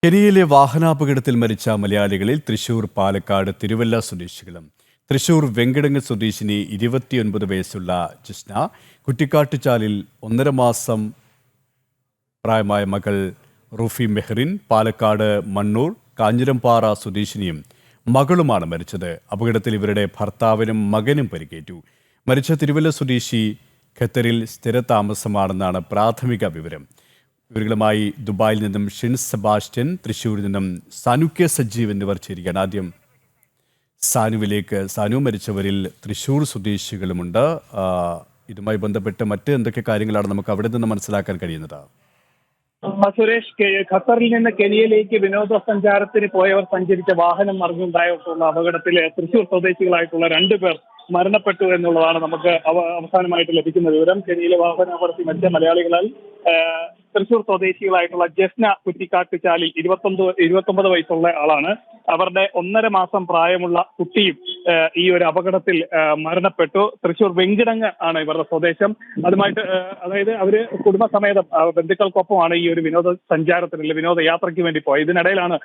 കെനിയയിലെ വാഹനാപകടത്തിൽ മരിച്ച മലയാളികളിൽ തൃശൂർ, പാലക്കാട്, തിരുവല്ല സ്വദേശികളും. തൃശൂർ വെങ്കിടങ്ങ് സ്വദേശിനി 29 വയസ്സുള്ള ജിസ്ന, കുറ്റിക്കാട്ടുചാലിൽ 1.5 മാസം പ്രായമായ മകൾ റൂഫി മെഹ്റിൻ, പാലക്കാട് മണ്ണൂർ കാഞ്ഞിരംപാറ സ്വദേശിനിയും മകളുമാണ് മരിച്ചത്. അപകടത്തിൽ ഇവരുടെ ഭർത്താവിനും മകനും പരിക്കേറ്റു. മരിച്ച തിരുവല്ല സ്വദേശി ഖത്തറിൽ സ്ഥിരതാമസമാണെന്നാണ് പ്രാഥമിക വിവരം. ഇവരുമായി ദുബായിൽ നിന്നും ഷിൻസ് സെബാസ്റ്റ്യൻ, തൃശ്ശൂരിൽ നിന്നും സാനു കെ സജീവ് എന്നിവർ ചേരുകയാണ്. ആദ്യം സാനുവിലേക്ക്. സാനു, മരിച്ചവരിൽ തൃശ്ശൂർ സ്വദേശികളുമുണ്ട്. ഇതുമായി ബന്ധപ്പെട്ട് മറ്റ് എന്തൊക്കെ കാര്യങ്ങളാണ് നമുക്ക് അവിടെ നിന്ന് മനസ്സിലാക്കാൻ കഴിയുന്നത്? സുരേഷ്, ഖത്തറിൽ നിന്ന് കെനിയയിലേക്ക് വിനോദസഞ്ചാരത്തിന് പോയവർ സഞ്ചരിച്ച വാഹനം മറിഞ്ഞുണ്ടായിട്ടുള്ള അപകടത്തിൽ തൃശൂർ സ്വദേശികളായിട്ടുള്ള 2 പേർ മരണപ്പെട്ടു എന്നുള്ളതാണ് നമുക്ക് അവസാനമായിട്ട് ലഭിക്കുന്ന വിവരം. കെനിയയിലെ വാഹനാപകടത്തിൽ മരിച്ച മലയാളികളാൽ തൃശൂർ സ്വദേശികളായിട്ടുള്ള ജസ്ന കുറ്റിക്കാട്ടുചാലിൽ 29 വയസ്സുള്ള ആളാണ്. അവരുടെ 1.5 മാസം പ്രായമുള്ള കുട്ടിയും ഈ ഒരു അപകടത്തിൽ മരണപ്പെട്ടു. തൃശൂർ വെങ്കിടങ്ങ് ആണ് ഇവരുടെ സ്വദേശം. അതുമായിട്ട് അതായത് അവര് കുടുംബസമേതം ബന്ധുക്കൾക്കൊപ്പമാണ് ഈ ഒരു വിനോദസഞ്ചാരത്തിന്, വിനോദയാത്രയ്ക്ക് വേണ്ടി പോയത്. ഇതിനിടയിലാണ്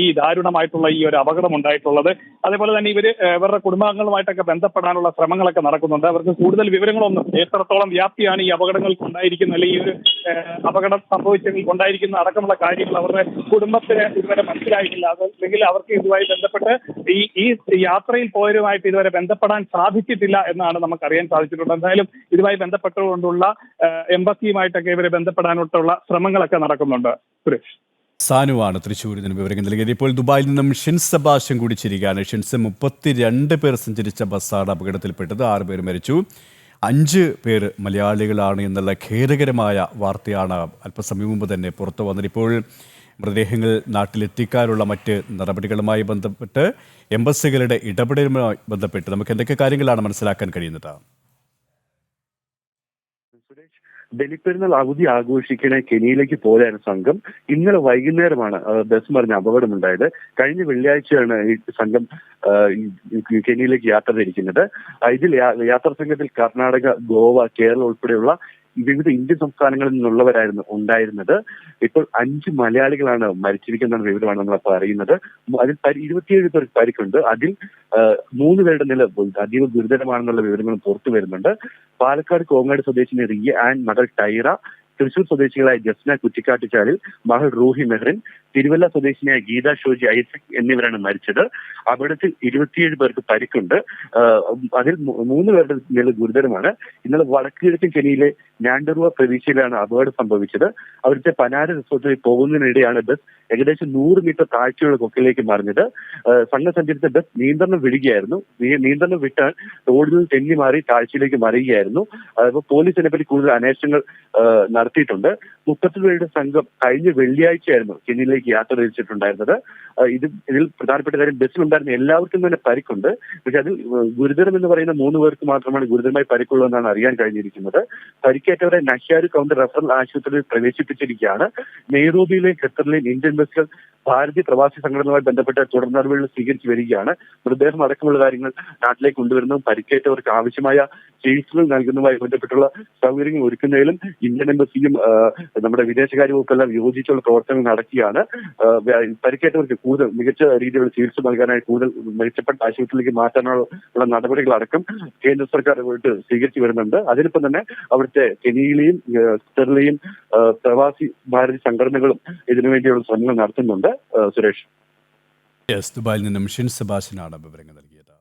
ഈ ദാരുണമായിട്ടുള്ള ഈ ഒരു അപകടം ഉണ്ടായിട്ടുള്ളത്. അതേപോലെ തന്നെ ഇവരുടെ കുടുംബാംഗങ്ങളുമായിട്ടൊക്കെ ബന്ധപ്പെടാനുള്ള ശ്രമങ്ങളൊക്കെ നടക്കുന്നുണ്ട്. അവർക്ക് കൂടുതൽ വിവരങ്ങളൊന്നും, എത്രത്തോളം വ്യാപ്തിയാണ് ഈ അപകടങ്ങൾക്ക് ഉണ്ടായിരിക്കുന്നത്, അല്ലെങ്കിൽ ഈ ഒരു അപകടം സംഭവിച്ചെങ്കിൽ ഉണ്ടായിരിക്കുന്ന അടക്കമുള്ള കാര്യങ്ങൾ അവരുടെ കുടുംബത്തിന് ഇതുവരെ മനസ്സിലായിട്ടില്ല. അല്ലെങ്കിൽ അവർക്ക് ഇതുമായി ബന്ധപ്പെട്ട് ഈ യാത്രയിൽ പോയവരുമായിട്ട് ഇതുവരെ ബന്ധപ്പെടാൻ സാധിച്ചിട്ടില്ല എന്നാണ് നമുക്ക് അറിയാൻ സാധിച്ചിട്ടുള്ളത്. എന്തായാലും ഇതുമായി ബന്ധപ്പെട്ടുകൊണ്ടുള്ള എംബസിയുമായിട്ടൊക്കെ ഇവരെ ബന്ധപ്പെടാനായിട്ടുള്ള ശ്രമങ്ങളൊക്കെ നടക്കുന്നുണ്ട്. സുരേഷ്, സാനുവാണ് തൃശ്ശൂരിൽ നിന്ന് വിവരങ്ങൾ നൽകിയത്. ഇപ്പോൾ ദുബായിൽ നിന്നും ഷിൻസ് സെബാസ്റ്റ്യൻ കൂടി ചേരുകയാണ്. ഷിൻസ്, 32 പേർ സഞ്ചരിച്ച ബസ്സാണ് അപകടത്തിൽപ്പെട്ടത്. 6 പേർ മരിച്ചു, 5 പേർ മലയാളികളാണ് എന്നുള്ള ഖേദകരമായ വാർത്തയാണ് അല്പസമയം മുമ്പ് തന്നെ പുറത്തു വന്നത്. ഇപ്പോൾ മൃതദേഹങ്ങൾ നാട്ടിലെത്തിക്കാനുള്ള മറ്റ് നടപടികളുമായി ബന്ധപ്പെട്ട്, എംബസികളുടെ ഇടപെടലുമായി ബന്ധപ്പെട്ട് നമുക്ക് എന്തൊക്കെ കാര്യങ്ങളാണ് മനസ്സിലാക്കാൻ കഴിയുന്നത്? ബലിപ്പെരുന്നാൾ അവധി ആഘോഷിക്കണ കെനിയയിലേക്ക് പോരായിരുന്ന സംഘം ഇന്നലെ വൈകുന്നേരമാണ് ബസ് മറിഞ്ഞ അപകടമുണ്ടായത്. കഴിഞ്ഞ വെള്ളിയാഴ്ചയാണ് ഈ സംഘം കെനിയയിലേക്ക് യാത്ര തിരിക്കുന്നത്. ഇതിൽ യാത്രാ സംഘത്തിൽ കർണാടക, ഗോവ, കേരളം ഉൾപ്പെടെയുള്ള വിവിധ ഇന്ത്യൻ സംസ്ഥാനങ്ങളിൽ നിന്നുള്ളവരായിരുന്നു ഉണ്ടായിരുന്നത്. ഇപ്പോൾ 5 മലയാളികളാണ് മരിച്ചിരിക്കുന്ന വിവരമാണ് നമ്മളപ്പോൾ അറിയുന്നത്. അതിൽ 27 പേർക്ക് പരിക്കുണ്ട്. അതിൽ 3 പേരുടെ നില അതീവ ഗുരുതരമാണെന്നുള്ള വിവരങ്ങളും പുറത്തു വരുന്നുണ്ട്. പാലക്കാട് കോങ്ങാട് സ്വദേശിനി റിയ ആൻഡ് മകൾ ടൈറ, തൃശൂർ സ്വദേശികളായ ജസ്ന കുറ്റിക്കാട്ടുചാലിൽ, മകൾ റൂഹി മെഹ്റിൻ, തിരുവല്ല സ്വദേശിനിയായ ഗീത ഷോജി ഐസക് എന്നിവരാണ് മരിച്ചത്. അപകടത്തിൽ 27 പേർക്ക് പരിക്കുണ്ട്. അതിൽ 3 പേരുടെ നില ഗുരുതരമാണ്. ഇന്നലെ വടക്ക് കിഴക്കൻ കെനിയിലെ നാൻഡറുവ പ്രവിശ്യയിലാണ് അപകടം സംഭവിച്ചത്. അവിടുത്തെ പനാര റിസോർട്ടിൽ പോകുന്നതിനിടെയാണ് ബസ് ഏകദേശം 100 മീറ്റർ താഴ്ചയുള്ള കൊക്കിലേക്ക് മറിഞ്ഞത്. സംഘം സഞ്ചരിച്ച ബസ് നിയന്ത്രണം വിടുകയായിരുന്നു. നിയന്ത്രണം വിട്ടാൽ റോഡിൽ നിന്ന് തെന്നി മാറി താഴ്ചയിലേക്ക് മറിയുകയായിരുന്നു. അപ്പോൾ പോലീസ് ഇതിനെപ്പറ്റി കൂടുതൽ അന്വേഷണങ്ങൾ നടത്തിയിട്ടുണ്ട്. 30 പേരുടെ സംഘം കഴിഞ്ഞ വെള്ളിയാഴ്ചയായിരുന്നു കെനിയയിലേക്ക് യാത്ര തിരിച്ചിട്ടുണ്ടായിരുന്നത്. ഇതിൽ പ്രധാനപ്പെട്ട കാര്യം, ബസ്സിലുണ്ടായിരുന്ന എല്ലാവർക്കും തന്നെ പരിക്കുണ്ട്. പക്ഷെ അതിൽ ഗുരുതരം എന്ന് പറയുന്ന 3 പേർക്ക് മാത്രമാണ് ഗുരുതരമായി പരിക്കുള്ളതെന്നാണ് അറിയാൻ കഴിഞ്ഞിരിക്കുന്നത്. പരിക്കേറ്റവരെ നഷ്യാരു കൗണ്ടർ റഫറൽ ആശുപത്രിയിൽ പ്രവേശിപ്പിച്ചിരിക്കുകയാണ്. നെയ്റോബിയിലെയും ഖത്തറിലെയും ഇന്ത്യൻ ബസ്സുകൾ ഭാരതീയ പ്രവാസി സംഘടനയുമായി ബന്ധപ്പെട്ട തുടർ നടപടികൾ സ്വീകരിച്ചു വരികയാണ്. മൃതദേഹം അടക്കമുള്ള കാര്യങ്ങൾ നാട്ടിലേക്ക് കൊണ്ടുവരുന്നതും പരിക്കേറ്റവർക്ക് ആവശ്യമായ ചികിത്സകൾ നൽകുന്നതുമായി ബന്ധപ്പെട്ടുള്ള സൗകര്യങ്ങൾ ഒരുക്കുന്നതിലും ഇന്ത്യൻ എംബസിയും നമ്മുടെ വിദേശകാര്യ വകുപ്പെല്ലാം യോജിച്ചുള്ള പ്രവർത്തനങ്ങൾ നടക്കുകയാണ്. പരിക്കേറ്റവർക്ക് കൂടുതൽ മികച്ച രീതിയിലുള്ള ചികിത്സ നൽകാനായി കൂടുതൽ മെച്ചപ്പെട്ട ആശുപത്രിയിലേക്ക് മാറ്റാനുള്ള നടപടികളടക്കം കേന്ദ്ര സർക്കാർ സ്വീകരിച്ചു വരുന്നുണ്ട്. അതിനൊപ്പം തന്നെ അവിടുത്തെ കെനിയയിലെയും ഖത്തറിലെയും പ്രവാസി ഭാരതീയ സംഘടനകളും ഇതിനുവേണ്ടിയുള്ള ശ്രമങ്ങൾ നടത്തുന്നുണ്ട്. സുരേഷ്, ദുബായിൽ നിന്നും ഷിൻസ് സെബാസ്റ്റ്യനാണ് വിവരങ്ങൾ നൽകിയത്.